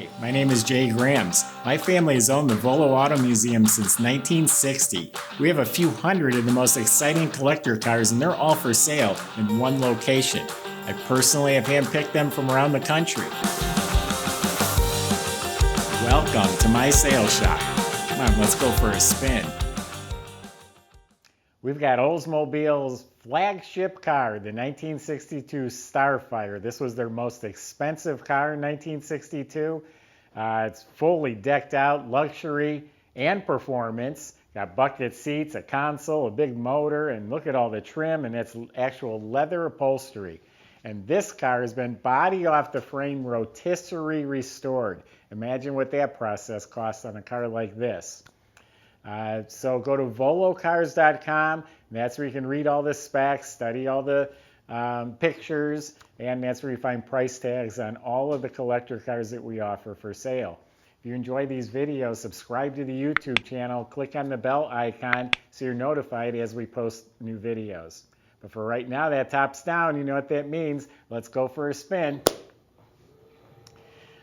Hi, my name is Jay Grams. My family has owned the Volo Auto Museum since 1960. We have a few hundred of the most exciting collector cars, and they're all for sale in one location. I personally have handpicked them from around the country. Welcome to my sales shop. Come on, let's go for a spin. We've got Oldsmobile's flagship car, the 1962 Starfire. This was their most expensive car in 1962. It's fully decked out, luxury and performance. Got bucket seats, a console, a big motor, and look at all the trim, and it's actual leather upholstery. And this car has been body off the frame rotisserie restored. Imagine what that process costs on a car like this. So go to volocars.com, and that's where you can read all the specs, study all the pictures, and that's where you find price tags on all of the collector cars that we offer for sale. If you enjoy these videos, subscribe to the YouTube channel, click on the bell icon so you're notified as we post new videos. But for right now, that top's down. You know what that means. Let's go for a spin.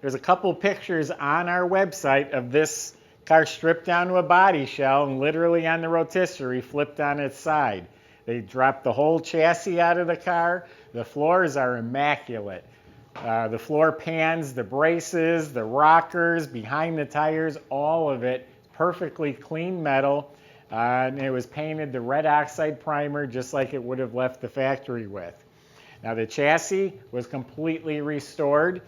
There's a couple pictures on our website of this car stripped down to a body shell and literally on the rotisserie flipped on its side. They dropped the whole chassis out of the car. The floors are immaculate. The floor pans, the braces, the rockers, behind the tires, all of it perfectly clean metal. And it was painted the red oxide primer just like it would have left the factory with. Now the chassis was completely restored,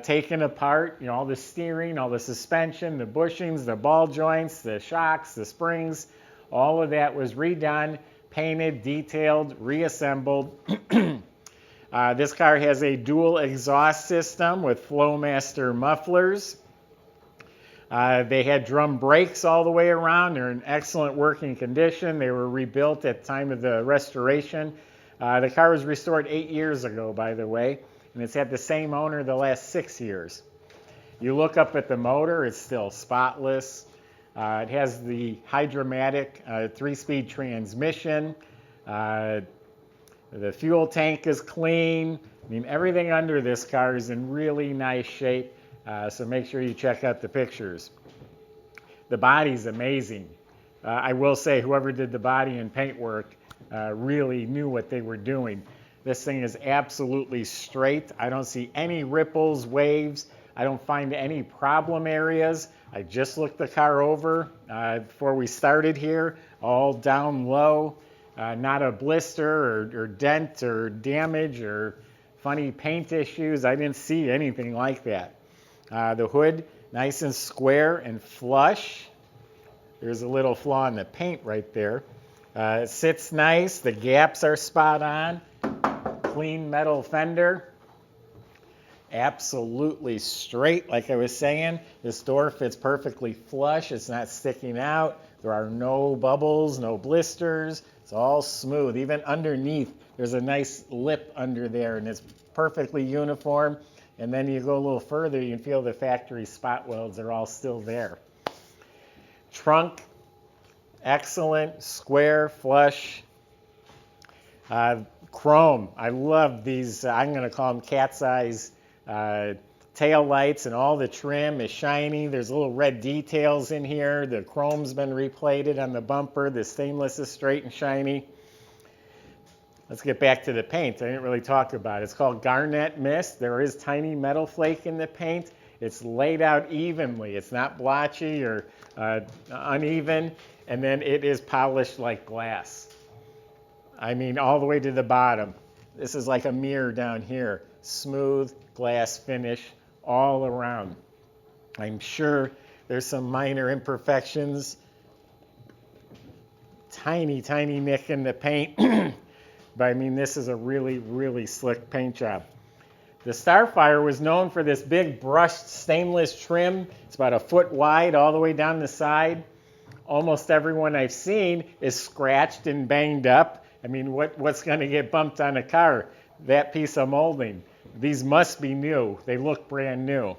taken apart, all the steering, all the suspension, the bushings, the ball joints, the shocks, the springs, all of that was redone, painted, detailed, reassembled. This car has a dual exhaust system with Flowmaster mufflers. They had drum brakes all the way around. They're in excellent working condition. They were rebuilt at the time of the restoration. The car was restored 8 years ago, by the way, and it's had the same owner the last 6 years. You look up at the motor, it's still spotless. It has the Hydromatic 3-speed transmission. The fuel tank is clean. Everything under this car is in really nice shape, so make sure you check out the pictures. The body's amazing. I will say whoever did the body and paint work really knew what they were doing. This thing is absolutely straight. I don't see any ripples, waves. I don't find any problem areas. I just looked the car over before we started here, all down low. Not a blister or dent or damage or funny paint issues. I didn't see anything like that. The hood, nice and square and flush. There's a little flaw in the paint right there. It sits nice. The gaps are spot on. Clean metal fender. Absolutely straight, like I was saying. This door fits perfectly flush. It's not sticking out. There are no bubbles, no blisters. It's all smooth. Even underneath, there's a nice lip under there, and it's perfectly uniform. And then you go a little further, you can feel the factory spot welds are all still there. Trunk. Excellent, square, flush, chrome. I love these, I'm going to call them cat's eyes tail lights, and all the trim is shiny. There's little red details in here. The chrome's been replated on the bumper. The stainless is straight and shiny. Let's get back to the paint. I didn't really talk about it. It's called Garnet Mist. There is tiny metal flake in the paint. It's laid out evenly. It's not blotchy or uneven. And then it is polished like glass. All the way to the bottom. This is like a mirror down here. Smooth glass finish all around. I'm sure there's some minor imperfections. Tiny, tiny nick in the paint. But this is a really, really slick paint job. The Starfire was known for this big brushed stainless trim. It's about a foot wide all the way down the side. Almost everyone I've seen is scratched and banged up. What's going to get bumped on a car? That piece of molding. These must be new. They look brand new.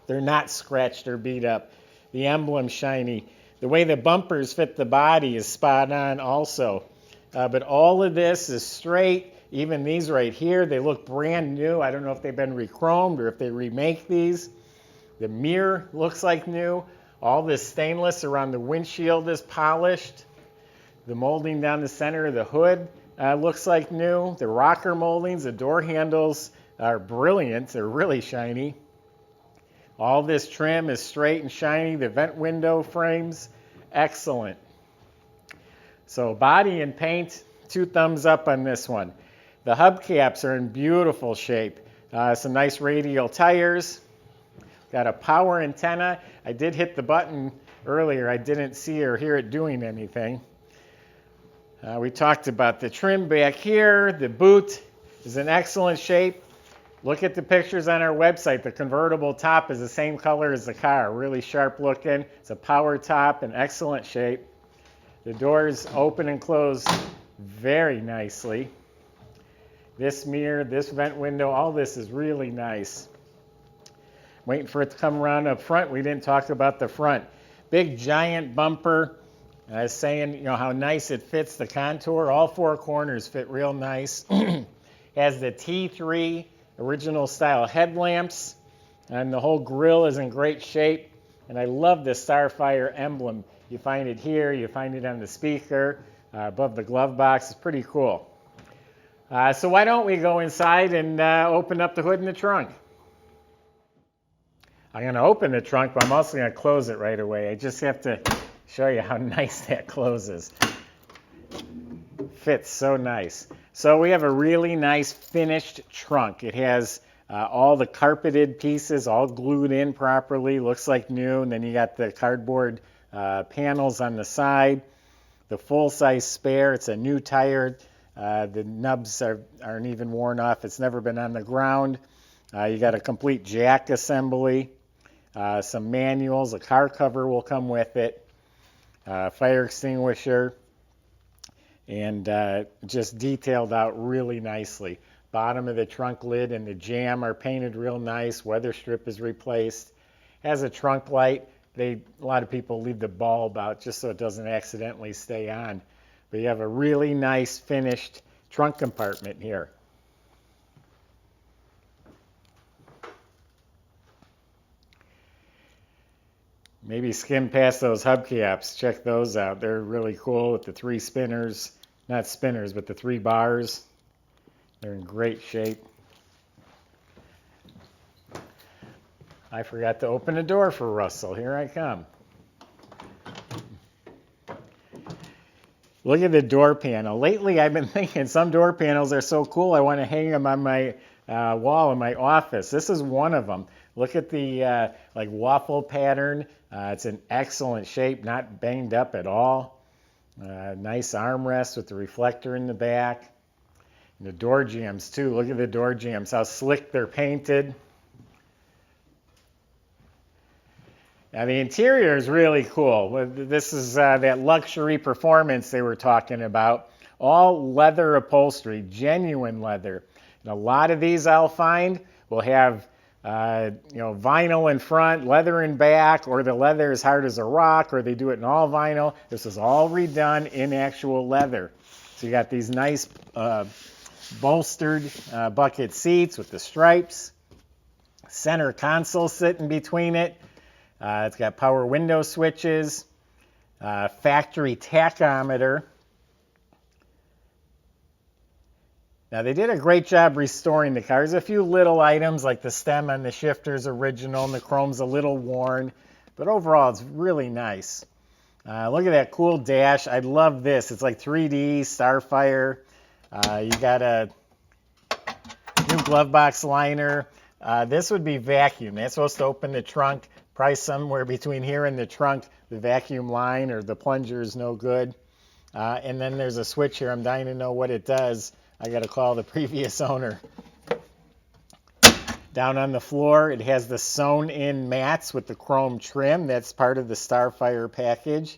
They're not scratched or beat up. The emblem's shiny. The way the bumpers fit the body is spot on also. But all of this is straight. Even these right here, they look brand new. I don't know if they've been re-chromed or if they remake these. The mirror looks like new. All this stainless around the windshield is polished. The molding down the center of the hood looks like new. The rocker moldings, the door handles are brilliant. They're really shiny. All this trim is straight and shiny. The vent window frames, excellent. So body and paint, 2 thumbs up on this one. The hubcaps are in beautiful shape. Some nice radial tires. Got a power antenna. I did hit the button earlier. I didn't see or hear it doing anything. We talked about the trim back here. The boot is in excellent shape. Look at the pictures on our website. The convertible top is the same color as the car. Really sharp looking. It's a power top in excellent shape. The doors open and close very nicely. This mirror, this vent window, all this is really nice. Waiting for it to come around up front. We didn't talk about the front. Big giant bumper. I was saying, how nice it fits the contour. All 4 corners fit real nice. Has the T3 original style headlamps, and the whole grille is in great shape. And I love the Starfire emblem. You find it here, you find it on the speaker, above the glove box. It's pretty cool. So why don't we go inside and open up the hood and the trunk? I'm going to open the trunk, but I'm also going to close it right away. I just have to show you how nice that closes. Fits so nice. So we have a really nice finished trunk. It has all the carpeted pieces all glued in properly. Looks like new. And then you got the cardboard panels on the side. The full-size spare. It's a new tire. The nubs aren't even worn off. It's never been on the ground. You got a complete jack assembly. Some manuals. A car cover will come with it. Fire extinguisher. And just detailed out really nicely. Bottom of the trunk lid and the jamb are painted real nice. Weather strip is replaced. Has a trunk light. A lot of people leave the bulb out just so it doesn't accidentally stay on. But you have a really nice finished trunk compartment here. Maybe skim past those hubcaps. Check those out. They're really cool with the 3 spinners. Not spinners, but the 3 bars. They're in great shape. I forgot to open the door for Russell. Here I come. Look at the door panel. Lately, I've been thinking some door panels are so cool, I want to hang them on my wall in my office. This is one of them. Look at the like waffle pattern. It's in excellent shape, not banged up at all. Nice armrest with the reflector in the back. And the door jambs too. Look at the door jambs, how slick they're painted. Now the interior is really cool. This is that luxury performance they were talking about. All leather upholstery, genuine leather. And a lot of these I'll find will have vinyl in front, leather in back, or the leather is hard as a rock, or they do it in all vinyl. This is all redone in actual leather. So you got these nice bolstered bucket seats with the stripes. Center console sitting between it. It's got power window switches, factory tachometer. Now they did a great job restoring the car. There's a few little items like the stem on the shifter's original and the chrome's a little worn, but overall it's really nice. Look at that cool dash. I love this. It's like 3D Starfire. You got a new glove box liner. This would be vacuum. That's supposed to open the trunk. Probably somewhere between here and the trunk, the vacuum line or the plunger is no good. And then there's a switch here. I'm dying to know what it does. I got to call the previous owner. Down on the floor, it has the sewn-in mats with the chrome trim. That's part of the Starfire package.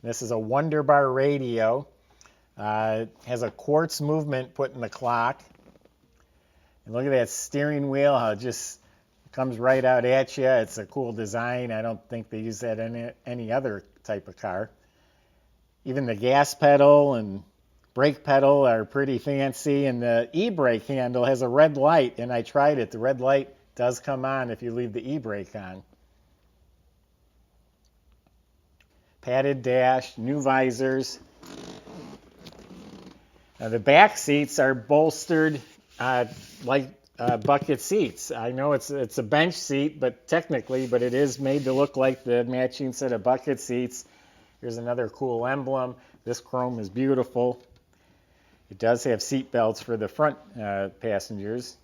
This is a Wonder Bar radio. It has a quartz movement put in the clock. And look at that steering wheel, how it just comes right out at you. It's a cool design. I don't think they use that in any other type of car. Even the gas pedal and brake pedal are pretty fancy, and the e-brake handle has a red light, and I tried it. The red light does come on if you leave the e-brake on. Padded dash, new visors. Now the back seats are bolstered like bucket seats. I know it's a bench seat, but it is made to look like the matching set of bucket seats. Here's another cool emblem. This chrome is beautiful. It does have seat belts for the front passengers.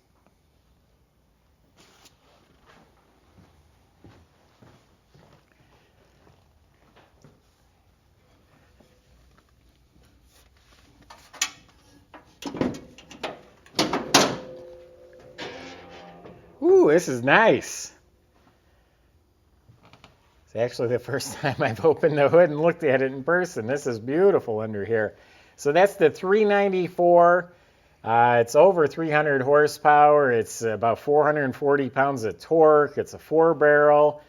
Ooh, this is nice. It's actually the first time I've opened the hood and looked at it in person. This is beautiful under here. So that's the 394. It's over 300 horsepower. It's about 440 pounds of torque. It's a 4-barrel.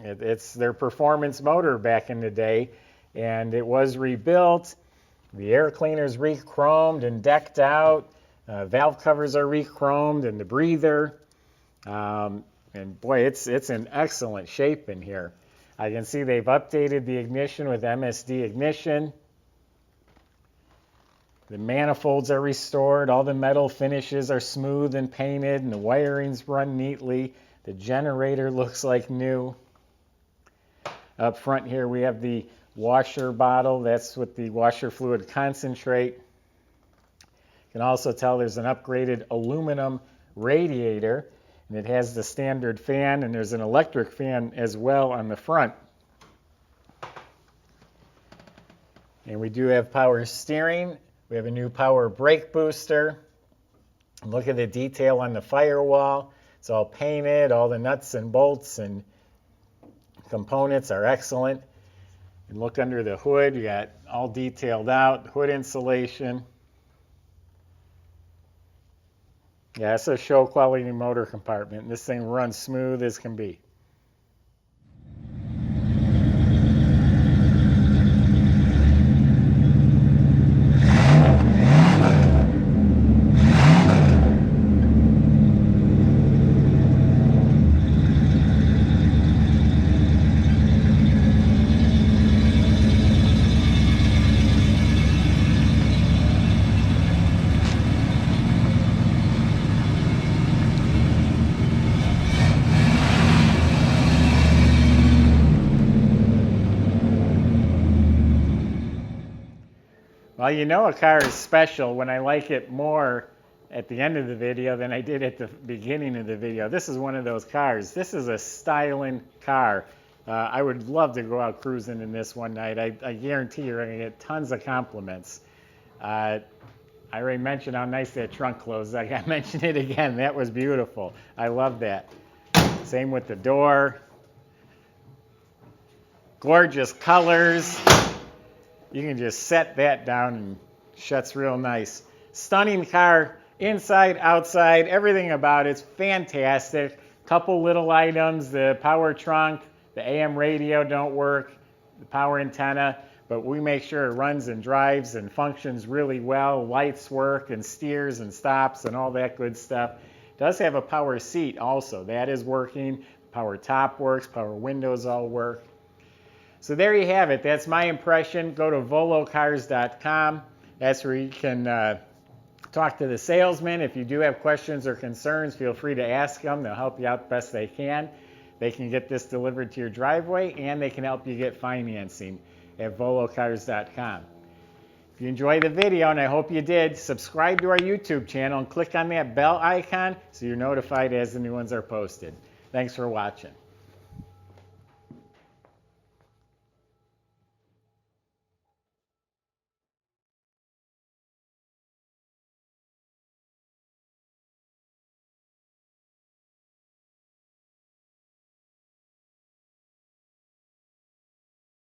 It's their performance motor back in the day, and it was rebuilt. The air cleaner's re-chromed and decked out. Valve covers are re-chromed, and the breather. And boy, it's in excellent shape in here. I can see they've updated the ignition with MSD ignition. The manifolds are restored. All the metal finishes are smooth and painted, and the wirings run neatly. The generator looks like new. Up front here we have the washer bottle. That's with the washer fluid concentrate. You can also tell there's an upgraded aluminum radiator, and it has the standard fan, and there's an electric fan as well on the front. And we do have power steering. We have a new power brake booster. Look at the detail on the firewall. It's all painted. All the nuts and bolts and components are excellent. And look under the hood. You got all detailed out, hood insulation. Yeah, it's a show quality motor compartment. This thing runs smooth as can be. Well, you know a car is special when I like it more at the end of the video than I did at the beginning of the video. This is one of those cars. This is a styling car. I would love to go out cruising in this one night. I guarantee you're going to get tons of compliments. I already mentioned how nice that trunk closed. I got to mention it again. That was beautiful. I love that. Same with the door. Gorgeous colors. You can just set that down and shuts real nice. Stunning car, inside, outside, everything about it's fantastic. Couple little items, the power trunk, the AM radio don't work, the power antenna, but we make sure it runs and drives and functions really well. Lights work and steers and stops and all that good stuff. It does have a power seat also. That is working. Power top works, power windows all work. So there you have it. That's my impression. Go to volocars.com. That's where you can talk to the salesman. If you do have questions or concerns, feel free to ask them. They'll help you out the best they can. They can get this delivered to your driveway, and they can help you get financing at volocars.com. If you enjoyed the video, and I hope you did, subscribe to our YouTube channel and click on that bell icon so you're notified as the new ones are posted. Thanks for watching.